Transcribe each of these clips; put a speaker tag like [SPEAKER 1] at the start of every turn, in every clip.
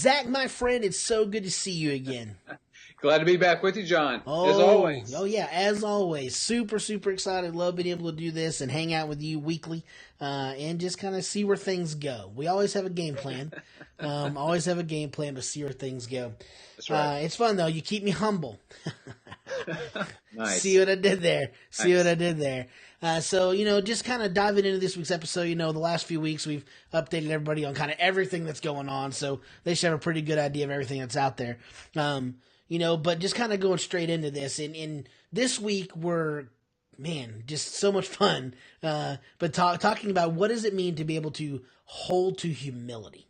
[SPEAKER 1] Zach, my friend, it's so good to see you again.
[SPEAKER 2] Glad to be back with you, John. As
[SPEAKER 1] Oh,
[SPEAKER 2] always.
[SPEAKER 1] oh yeah, as always. Super, super excited. Love being able to do this and hang out with you weekly and just kind of see where things go. We always have a game plan. Always have a game plan to see where things go.
[SPEAKER 2] That's right.
[SPEAKER 1] It's fun, though. You keep me humble.
[SPEAKER 2] Nice.
[SPEAKER 1] See what I did there. See
[SPEAKER 2] Nice.
[SPEAKER 1] what I did there. Just kind of diving into this week's episode, the last few weeks we've updated everybody on kind of everything that's going on, so they should have a pretty good idea of everything that's out there. But just kind of going straight into this. In this week, just so much fun. But talking about what does it mean to be able to hold to humility.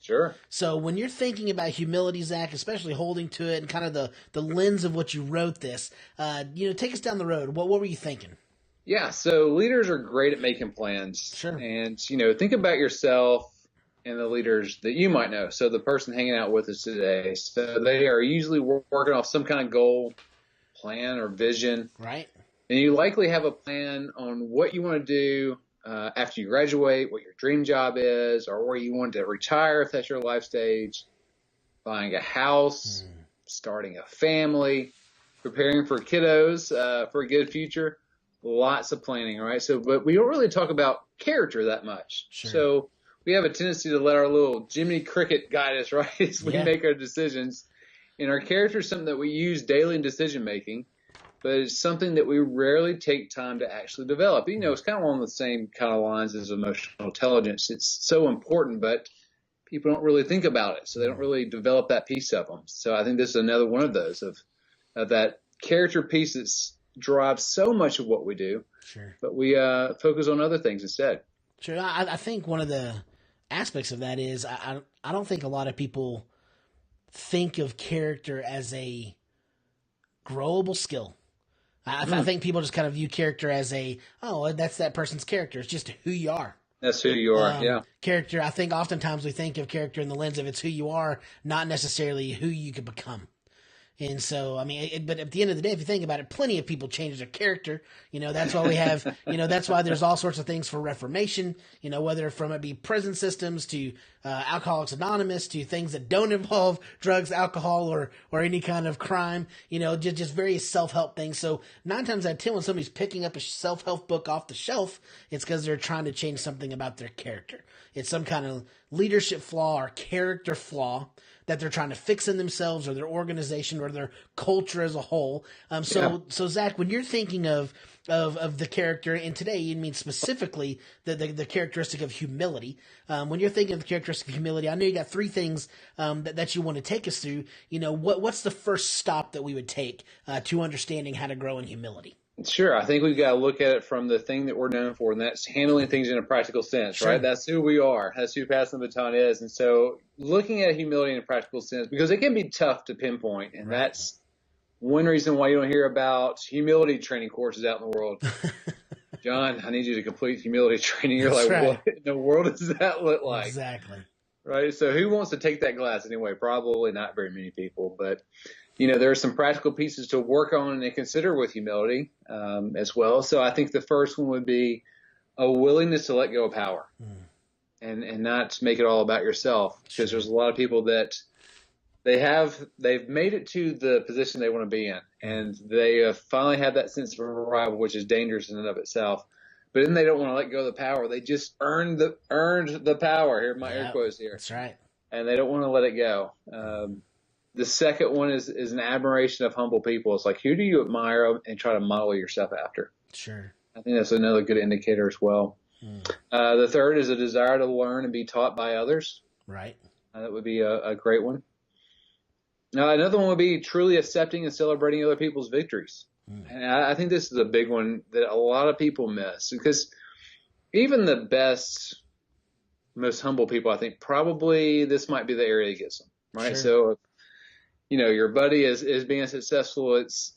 [SPEAKER 2] Sure.
[SPEAKER 1] So when you're thinking about humility, Zach, especially holding to it and kind of the lens of what you wrote this, take us down the road. What were you thinking?
[SPEAKER 2] Yeah, so leaders are great at making plans.
[SPEAKER 1] Sure.
[SPEAKER 2] And, think about yourself and the leaders that you might know. So the person hanging out with us today. So they are usually working off some kind of goal, plan, or vision.
[SPEAKER 1] Right.
[SPEAKER 2] And you likely have a plan on what you want to do after you graduate, what your dream job is, or where you want to retire if that's your life stage, buying a house, starting a family, preparing for kiddos for a good future. Lots of planning, right? But we don't really talk about character that much.
[SPEAKER 1] Sure.
[SPEAKER 2] So we have a tendency to let our little Jiminy Cricket guide us, right, as we make our decisions. And our character is something that we use daily in decision making, but it's something that we rarely take time to actually develop. It's kind of along the same kind of lines as emotional intelligence. It's so important, but people don't really think about it, so they don't really develop that piece of them. So I think this is another one of those of that character piece that drives so much of what we do.
[SPEAKER 1] Sure. But
[SPEAKER 2] we focus on other things instead.
[SPEAKER 1] Sure. I think one of the aspects of that is I don't think a lot of people think of character as a growable skill. I think people just kind of view character as that's that person's character. It's just who you are. That's
[SPEAKER 2] who you are, yeah.
[SPEAKER 1] Character, I think oftentimes we think of character in the lens of it's who you are, not necessarily who you could become. And so, but at the end of the day, if you think about it, plenty of people change their character. That's why we have, that's why there's all sorts of things for Reformation, whether from it be prison systems to Alcoholics Anonymous to things that don't involve drugs, alcohol, or any kind of crime, just various self-help things. So 9 times out of 10, when somebody's picking up a self-help book off the shelf, it's because they're trying to change something about their character. It's some kind of leadership flaw or character flaw that they're trying to fix in themselves or their organization or their culture as a whole. So Zach, when you're thinking of the character, and today you mean specifically the characteristic of humility. When you're thinking of the characteristic of humility, I know you got 3 things that you want to take us through. What's the first stop that we would take to understanding how to grow in humility?
[SPEAKER 2] Sure. I think we've got to look at it from the thing that we're known for, and that's handling things in a practical sense, right? That's who we are. That's who Passing the Baton is. And so looking at humility in a practical sense, because it can be tough to pinpoint, and that's one reason why you don't hear about humility training courses out in the world. John, I need you to complete humility training. You're what in the world does that look like?
[SPEAKER 1] Exactly.
[SPEAKER 2] Right? So who wants to take that class anyway? Probably not very many people, but there are some practical pieces to work on and consider with humility as well. So I think the first one would be a willingness to let go of power and not make it all about yourself, because there's a lot of people that they've made it to the position they want to be in, and they finally have that sense of arrival, which is dangerous in and of itself. But then they don't want to let go of the power. They just earned the power. Here, my air quotes here.
[SPEAKER 1] That's right.
[SPEAKER 2] And they don't want to let it go. The second one is an admiration of humble people. It's like, who do you admire and try to model yourself after?
[SPEAKER 1] Sure.
[SPEAKER 2] I think that's another good indicator as well. The third is a desire to learn and be taught by others.
[SPEAKER 1] Right.
[SPEAKER 2] That would be a great one. Another one would be truly accepting and celebrating other people's victories. And I think this is a big one that a lot of people miss, because even the best, most humble people, I think probably this might be the area that gets them, right?
[SPEAKER 1] Sure.
[SPEAKER 2] So, your buddy is being successful. It's,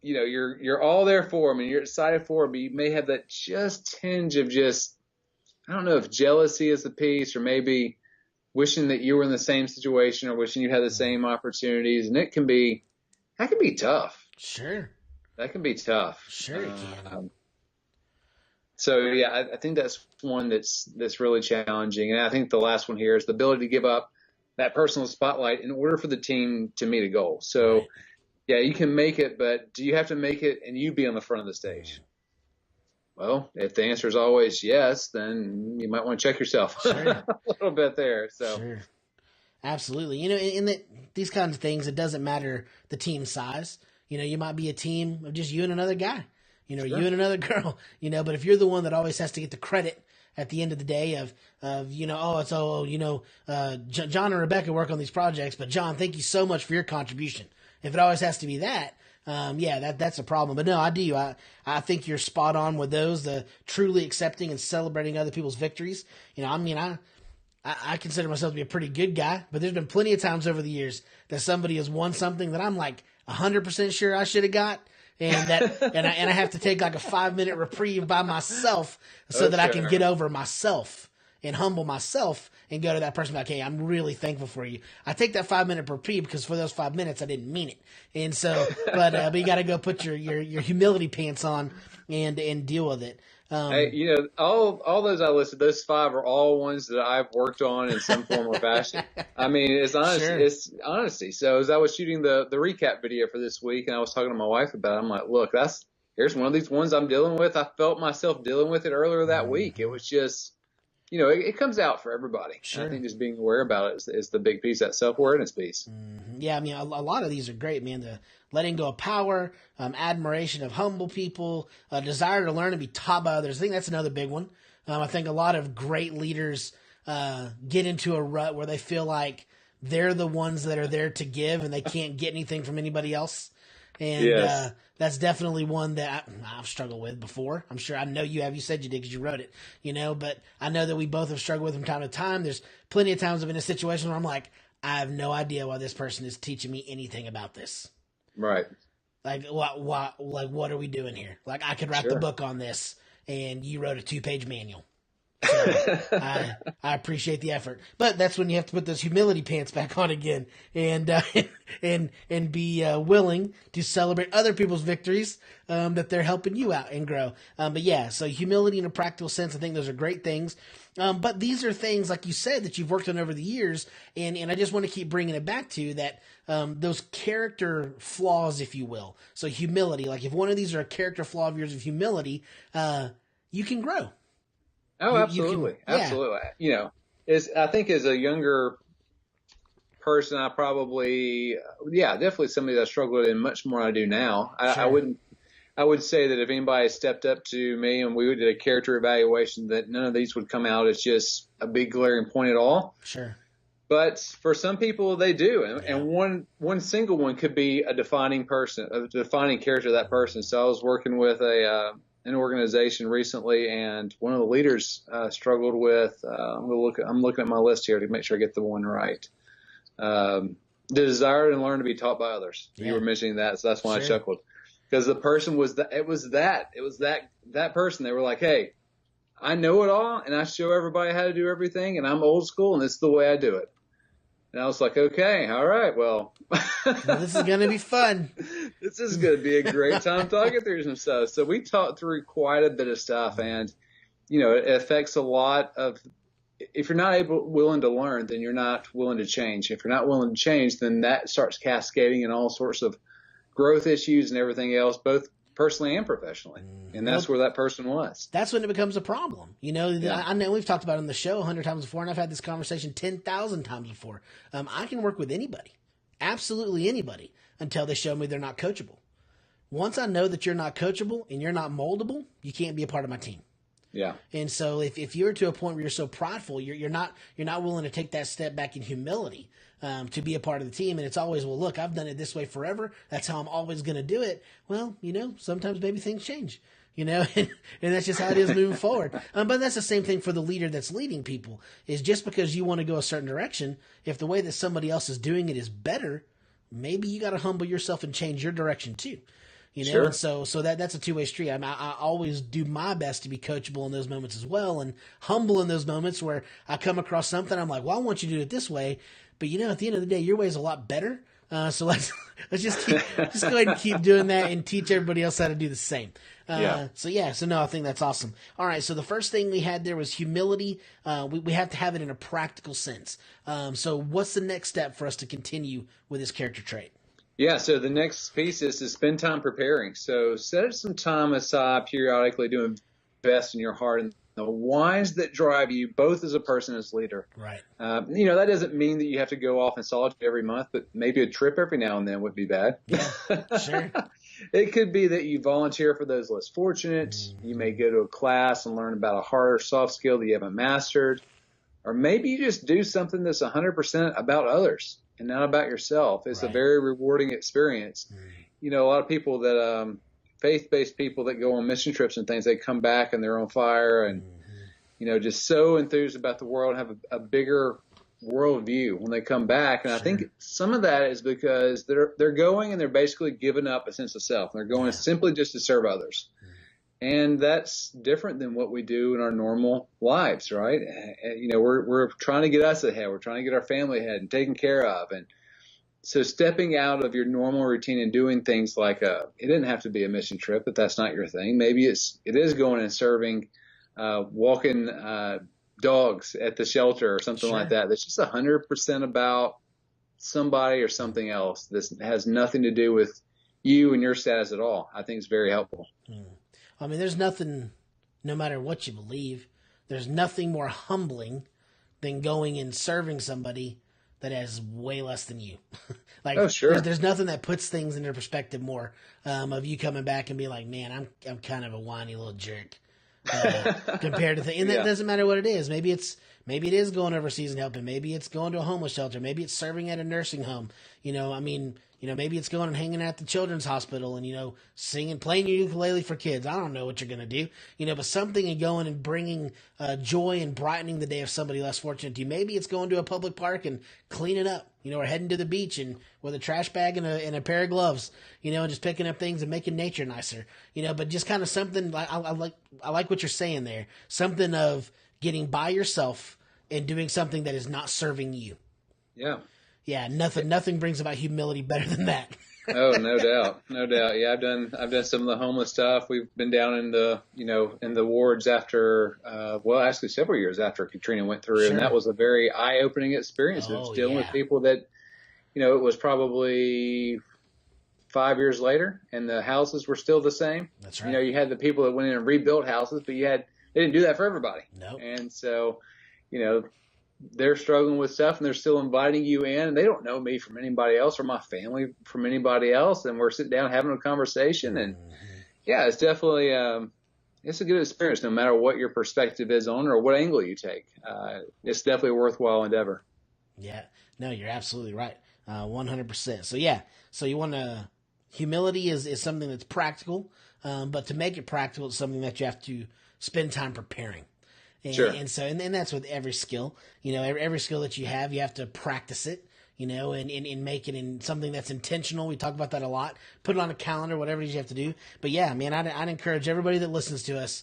[SPEAKER 2] you're all there for him and you're excited for him, but you may have that just tinge of I don't know if jealousy is the piece, or maybe wishing that you were in the same situation or wishing you had the same opportunities. And that can be tough.
[SPEAKER 1] Sure.
[SPEAKER 2] That can be tough.
[SPEAKER 1] Sure it can.
[SPEAKER 2] I think that's one that's really challenging. And I think the last one here is the ability to give up that personal spotlight in order for the team to meet a goal. So
[SPEAKER 1] Right.
[SPEAKER 2] yeah, you can make it, but do you have to make it and you be on the front of the stage? Well, if the answer is always yes, then you might want to check yourself
[SPEAKER 1] Sure.
[SPEAKER 2] a little bit there. So
[SPEAKER 1] Sure. Absolutely. You know, these kinds of things, it doesn't matter the team size. You know, you might be a team of just you and another guy, you know, you
[SPEAKER 2] sure.
[SPEAKER 1] and another girl, you know, but if you're the one that always has to get the credit at the end of the day of you know, John and Rebecca work on these projects, but John, thank you so much for your contribution. If it always has to be that, yeah, that's a problem. But no, I do. I think you're spot on with those, the truly accepting and celebrating other people's victories. You know, I mean, I consider myself to be a pretty good guy, but there's been plenty of times over the years that somebody has won something that I'm like 100% sure I should have got. And I have to take like a 5-minute reprieve by myself so that I can get over myself and humble myself and go to that person like, hey, I'm really thankful for you. I take that 5-minute reprieve because for those 5 minutes I didn't mean it. And so, but you got to go put your humility pants on and deal with it.
[SPEAKER 2] Hey, you know, all those I listed, those 5 are all ones that I've worked on in some form or fashion. I mean, it's honest,
[SPEAKER 1] Sure.
[SPEAKER 2] it's honesty. So as I was shooting the recap video for this week, and I was talking to my wife about it, I'm like, look, here's one of these ones I'm dealing with. I felt myself dealing with it earlier that week. It was just, you know, it comes out for everybody.
[SPEAKER 1] Sure.
[SPEAKER 2] And I think just being aware about it is the big piece, that self-awareness piece.
[SPEAKER 1] Yeah, I mean, a lot of these are great, man. The letting go of power, admiration of humble people, a desire to learn and be taught by others. I think that's another big one. I think a lot of great leaders get into a rut where they feel like they're the ones that are there to give and they can't get anything from anybody else. And
[SPEAKER 2] Yes.
[SPEAKER 1] that's definitely one that I've struggled with before. I'm sure I know you have. You said you did because you wrote it, you know, but I know that we both have struggled with from time to time. There's plenty of times I've been in a situation where I'm like, I have no idea why this person is teaching me anything about this.
[SPEAKER 2] Right.
[SPEAKER 1] Like, what are we doing here? Like, I could write the
[SPEAKER 2] Sure.
[SPEAKER 1] book on this, and you wrote a 2-page manual. So I appreciate the effort, but that's when you have to put those humility pants back on again, and and be willing to celebrate other people's victories that they're helping you out and grow. But yeah, so humility in a practical sense, I think those are great things. But these are things, like you said, that you've worked on over the years, and I just want to keep bringing it back to that. Those character flaws, if you will. So humility, like if one of these are a character flaw of yours of humility, you can grow.
[SPEAKER 2] Oh,
[SPEAKER 1] You
[SPEAKER 2] absolutely.
[SPEAKER 1] can, yeah,
[SPEAKER 2] Absolutely. You know, I think as a younger person, I probably, yeah, definitely somebody that I struggled in much more than I do now.
[SPEAKER 1] sure,
[SPEAKER 2] I would say that if anybody stepped up to me and we did a character evaluation, that none of these would come out as just a big glaring point at all.
[SPEAKER 1] sure,
[SPEAKER 2] But for some people, they do.
[SPEAKER 1] yeah,
[SPEAKER 2] And one single one could be a defining character of that person. So I was working with an organization recently, and one of the leaders struggled with. I'm looking at my list here to make sure I get the one right. The desire to learn to be taught by others.
[SPEAKER 1] yeah,
[SPEAKER 2] You were mentioning that, so that's why I
[SPEAKER 1] sure,
[SPEAKER 2] chuckled, because the person was that person. They were like, "Hey, I know it all, and I show everybody how to do everything, and I'm old school, and this is the way I do it." And I was like, "Okay, all right, well."
[SPEAKER 1] well, this is gonna be fun.
[SPEAKER 2] This is going to be a great time talking through some stuff. So we talked through quite a bit of stuff, and you know, it affects a lot of. If you're not willing to learn, then you're not willing to change. If you're not willing to change, then that starts cascading in all sorts of growth issues and everything else, both personally and professionally. And that's
[SPEAKER 1] Well,
[SPEAKER 2] where that person was.
[SPEAKER 1] that's when it becomes a problem. You know,
[SPEAKER 2] Yeah,
[SPEAKER 1] I know we've talked about it on the show 100 times before, and I've had this conversation 10,000 times before. I can work with anybody, absolutely anybody, until they show me they're not coachable. Once I know that you're not coachable and you're not moldable, you can't be a part of my team.
[SPEAKER 2] yeah,
[SPEAKER 1] And so if you're to a point where you're so prideful, you're not willing to take that step back in humility to be a part of the team. And it's always, well, look, I've done it this way forever. That's how I'm always going to do it. Well, you know, sometimes maybe things change. You know, and that's just how it is moving forward. But that's the same thing for the leader that's leading people. Is just because you want to go a certain direction, if the way that somebody else is doing it is better, maybe you got to humble yourself and change your direction too. You know,
[SPEAKER 2] sure,
[SPEAKER 1] and so that's a two-way street. I always do my best to be coachable in those moments as well, and humble in those moments where I come across something. I'm like, well, I want you to do it this way, but you know, at the end of the day, your way is a lot better. So let's just go ahead and keep doing that and teach everybody else how to do the same.
[SPEAKER 2] Yeah.
[SPEAKER 1] So no, I think that's awesome. All right, so the first thing we had there was humility. We have to have it in a practical sense. So what's the next step for us to continue with this character trait?
[SPEAKER 2] Yeah, so the next piece is to spend time preparing. So set some time aside periodically to invest in your heart and the whys that drive you, both as a person and as a leader.
[SPEAKER 1] Right.
[SPEAKER 2] That doesn't mean that you have to go off in solitude every month, but maybe a trip every now and then would be bad.
[SPEAKER 1] Yeah, sure.
[SPEAKER 2] It could be that you volunteer for those less fortunate. You may go to a class and learn about a hard or soft skill that you haven't mastered. Or maybe you just do something that's 100% about others and not about yourself. It's a very rewarding experience. A lot of people that faith-based people that go on mission trips and things, they come back and they're on fire and, just so enthused about the world, have a bigger worldview when they come back. And I think some of that is because they're going and they're basically giving up a sense of self. They're going simply just to serve others. And that's different than what we do in our normal lives, right? We're trying to get us ahead. We're trying to get our family ahead and taken care of. And so stepping out of your normal routine and doing things like it didn't have to be a mission trip, if that's not your thing. Maybe it is going and serving, walking dogs at the shelter or something like that. That's just 100% about somebody or something else. This has nothing to do with you and your status at all. I think it's very helpful.
[SPEAKER 1] I mean, there's nothing, no matter what you believe, there's nothing more humbling than going and serving somebody that has way less than you. There's nothing that puts things into perspective more of you coming back and being like, man, I'm kind of a whiny little jerk compared to things. And that doesn't matter what it is. Maybe it is going overseas and helping. Maybe it's going to a homeless shelter. Maybe it's serving at a nursing home. Maybe it's going and hanging out at the children's hospital and, singing, playing your ukulele for kids. I don't know what you're going to do, but something and going and bringing joy and brightening the day of somebody less fortunate to you. Maybe it's going to a public park and cleaning up, or heading to the beach and with a trash bag and a pair of gloves, and just picking up things and making nature nicer, but just kind of something like, I like what you're saying there. Something of getting by yourself and doing something that is not serving you.
[SPEAKER 2] Yeah.
[SPEAKER 1] Yeah, nothing brings about humility better than that.
[SPEAKER 2] Oh, no doubt. No doubt. Yeah, I've done some of the homeless stuff. We've been down in the wards after, actually several years after Katrina went through. And that was a very eye-opening experience. It's dealing with people that, it was probably 5 years later and the houses were still the same.
[SPEAKER 1] That's right.
[SPEAKER 2] You had the people that went in and rebuilt houses, but they didn't do that for everybody.
[SPEAKER 1] No.
[SPEAKER 2] And so, they're struggling with stuff and they're still inviting you in and they don't know me from anybody else or my family from anybody else. And we're sitting down having a conversation and it's definitely, it's a good experience no matter what your perspective is on or what angle you take. It's definitely a worthwhile endeavor.
[SPEAKER 1] Yeah, no, you're absolutely right. 100%. So you want to, humility is something that's practical, but to make it practical, it's something that you have to spend time preparing. And that's with every skill, every skill that you have to practice it, and make it in something that's intentional. We talk about that a lot. Put it on a calendar, whatever it is you have to do. But yeah, man, I'd encourage everybody that listens to us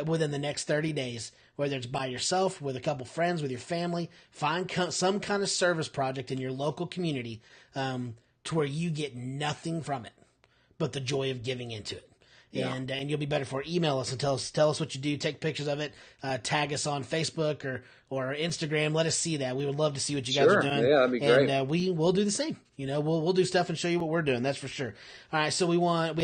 [SPEAKER 1] within the next 30 days, whether it's by yourself, with a couple friends, with your family, find some kind of service project in your local community to where you get nothing from it but the joy of giving into it. Yeah. And you'll be better for it. Email us and tell us what you do. Take pictures of it. Tag us on Facebook or Instagram. Let us see that. We would love to see what you guys are doing.
[SPEAKER 2] Yeah, that'd be great.
[SPEAKER 1] And we'll do the same. We'll do stuff and show you what we're doing. That's for sure. All right. So it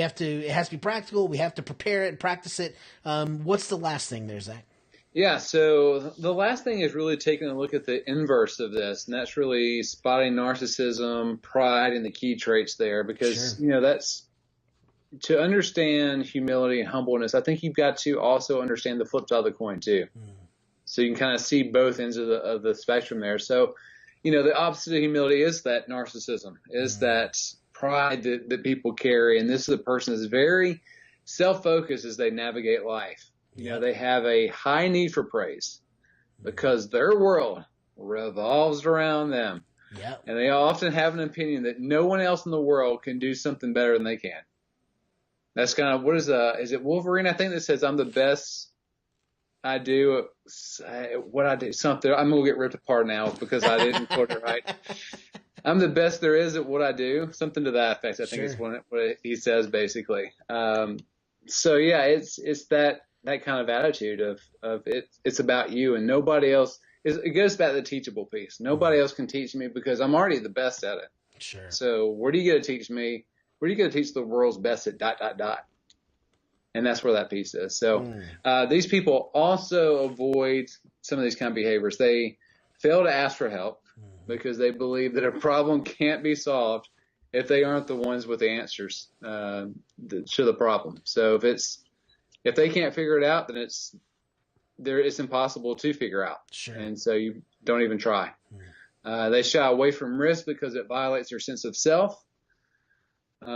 [SPEAKER 1] has to be practical. We have to prepare it and practice it. What's the last thing there, Zach?
[SPEAKER 2] Yeah. So the last thing is really taking a look at the inverse of this, and that's really spotting narcissism, pride, and the key traits there, because that's. To understand humility and humbleness, I think you've got to also understand the flip side of the coin too. So you can kind of see both ends of the spectrum there. So, the opposite of humility is that narcissism, is that pride that people carry. And this is a person that's very self-focused as they navigate life. They have a high need for praise because their world revolves around them.
[SPEAKER 1] Yep.
[SPEAKER 2] And they often have an opinion that no one else in the world can do something better than they can. That's kind of, is it Wolverine, I think, that says, I'm the best I do what I do, something. I'm going to get ripped apart now because I didn't quote it right. I'm the best there is at what I do. Something to that effect, I think is
[SPEAKER 1] Sure.
[SPEAKER 2] what he says basically. So yeah, it's that kind of attitude of it's about you and nobody else. It goes back to the teachable piece. Nobody else can teach me because I'm already the best at it.
[SPEAKER 1] Sure.
[SPEAKER 2] So where do you get to teach me? Where do you get to teach the world's best at ... And that's where that piece is. So these people also avoid some of these kind of behaviors. They fail to ask for help because they believe that a problem can't be solved if they aren't the ones with the answers to the problem. So if they can't figure it out, then it's impossible to figure out.
[SPEAKER 1] Sure.
[SPEAKER 2] And so you don't even try. They shy away from risk because it violates their sense of self.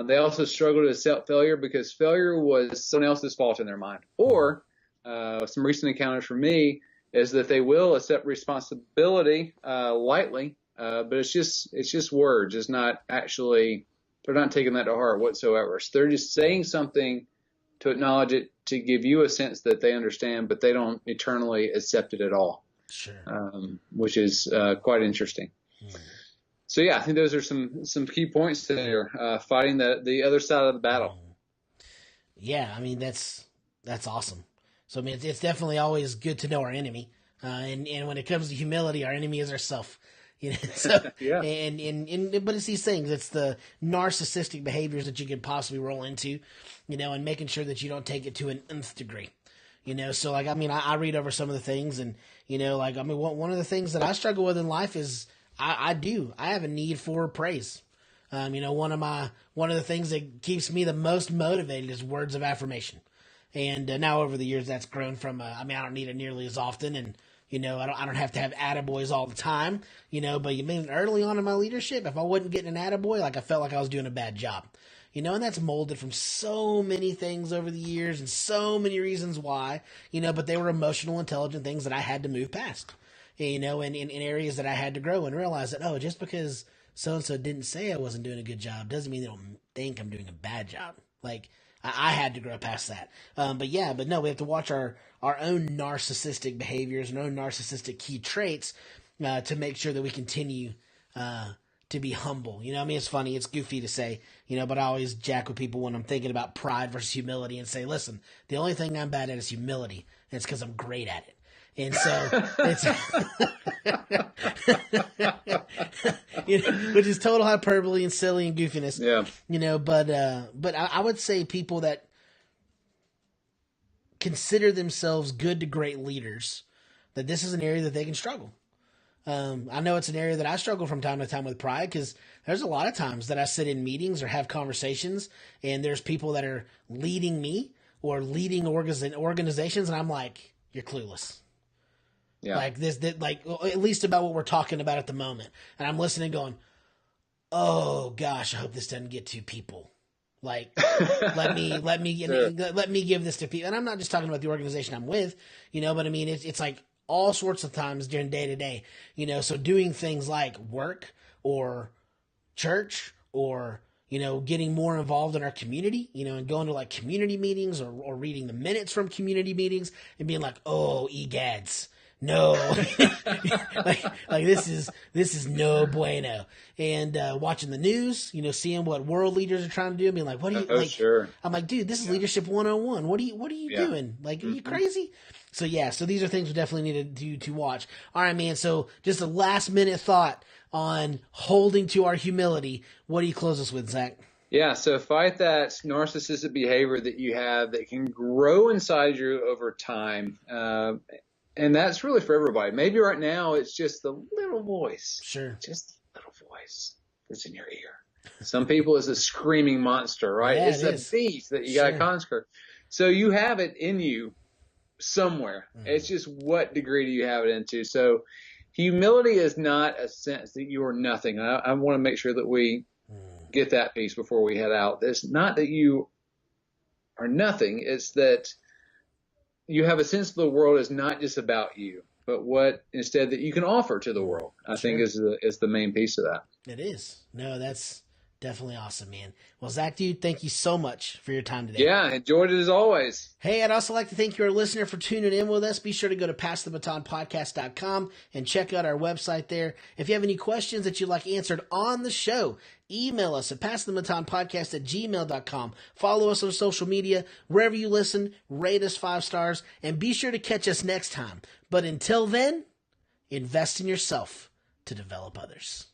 [SPEAKER 2] They also struggle to accept failure because failure was someone else's fault in their mind. Or some recent encounters for me is that they will accept responsibility lightly, but it's just words. It's not actually, they're not taking that to heart whatsoever. So they're just saying something to acknowledge it, to give you a sense that they understand, but they don't eternally accept it at all.
[SPEAKER 1] Sure.
[SPEAKER 2] Which is quite interesting. So yeah, I think those are some key points there. Fighting the other side of the battle.
[SPEAKER 1] Yeah, I mean that's awesome. So I mean it's definitely always good to know our enemy, and when it comes to humility, our enemy is ourself. You know, so
[SPEAKER 2] Yeah.
[SPEAKER 1] and but it's these things. It's the narcissistic behaviors that you could possibly roll into, you know, and making sure that you don't take it to an nth degree. You know, so like I mean, I read over some of the things, and you know, like I mean, one of the things that I struggle with in life is I have a need for praise. You know, one of the things that keeps me the most motivated is words of affirmation. And now over the years, that's grown from. I mean, I don't need it nearly as often, and you know, I don't have to have attaboys all the time. You know, but you mean early on in my leadership, if I wasn't getting an attaboy, like I felt like I was doing a bad job. You know, and that's molded from so many things over the years and so many reasons why. You know, but they were emotional, intelligent things that I had to move past. You know, in areas that I had to grow and realize that, oh, just because so-and-so didn't say I wasn't doing a good job doesn't mean they don't think I'm doing a bad job. Like, I had to grow past that. But no, we have to watch our own narcissistic behaviors and own narcissistic key traits to make sure that we continue to be humble. You know, I mean, it's funny, it's goofy to say, you know, but I always jack with people when I'm thinking about pride versus humility and say, listen, the only thing I'm bad at is humility, and it's because I'm great at it. And so it's, you know, which is total hyperbole and silly and goofiness.
[SPEAKER 2] Yeah.
[SPEAKER 1] You know, but I would say people that consider themselves good to great leaders, that this is an area that they can struggle. I know it's an area that I struggle from time to time with pride, because there's a lot of times that I sit in meetings or have conversations and there's people that are leading me or leading organizations, and I'm like, you're clueless.
[SPEAKER 2] Yeah.
[SPEAKER 1] Like this, like at least about what we're talking about at the moment. And I'm listening going, oh gosh, I hope this doesn't get to people. Like, let me
[SPEAKER 2] Sure.
[SPEAKER 1] let me give this to people. And I'm not just talking about the organization I'm with, you know, but I mean, it's like all sorts of times during day to day, you know, so doing things like work or church or, you know, getting more involved in our community, you know, and going to like community meetings or reading the minutes from community meetings and being like, oh, egads. No, like this is no bueno. And watching the news, you know, seeing what world leaders are trying to do, and being like, what do you like?
[SPEAKER 2] Sure.
[SPEAKER 1] I'm like, dude, this is leadership 101. What are you doing? Like, are you crazy? So yeah, so these are things we definitely need to watch. All right, man. So just a last minute thought on holding to our humility. What do you close us with, Zach?
[SPEAKER 2] Yeah, so fight that narcissistic behavior that you have that can grow inside you over time. And that's really for everybody. Maybe right now it's just the little voice.
[SPEAKER 1] Sure.
[SPEAKER 2] Just the little voice that's in your ear. Some people it's a screaming monster, right?
[SPEAKER 1] Yeah,
[SPEAKER 2] it's
[SPEAKER 1] it
[SPEAKER 2] a
[SPEAKER 1] is.
[SPEAKER 2] beast that you got to conquer. So you have it in you somewhere. It's just what degree do you have it into? So humility is not a sense that you are nothing. I want to make sure that we get that piece before we head out. It's not that you are nothing. It's that you have a sense of the world is not just about you, but what instead that you can offer to the world, I think is the main piece of that.
[SPEAKER 1] It is. No, that's Definitely awesome, man. Well, Zach, dude, thank you so much for your time today.
[SPEAKER 2] Yeah, enjoyed it as always.
[SPEAKER 1] Hey, I'd also like to thank you, our listener, for tuning in with us. Be sure to go to passthebatonpodcast.com and check out our website there. If you have any questions that you'd like answered on the show, email us at passthebatonpodcast@gmail.com. Follow us on social media. Wherever you listen, rate us 5 stars, and be sure to catch us next time. But until then, invest in yourself to develop others.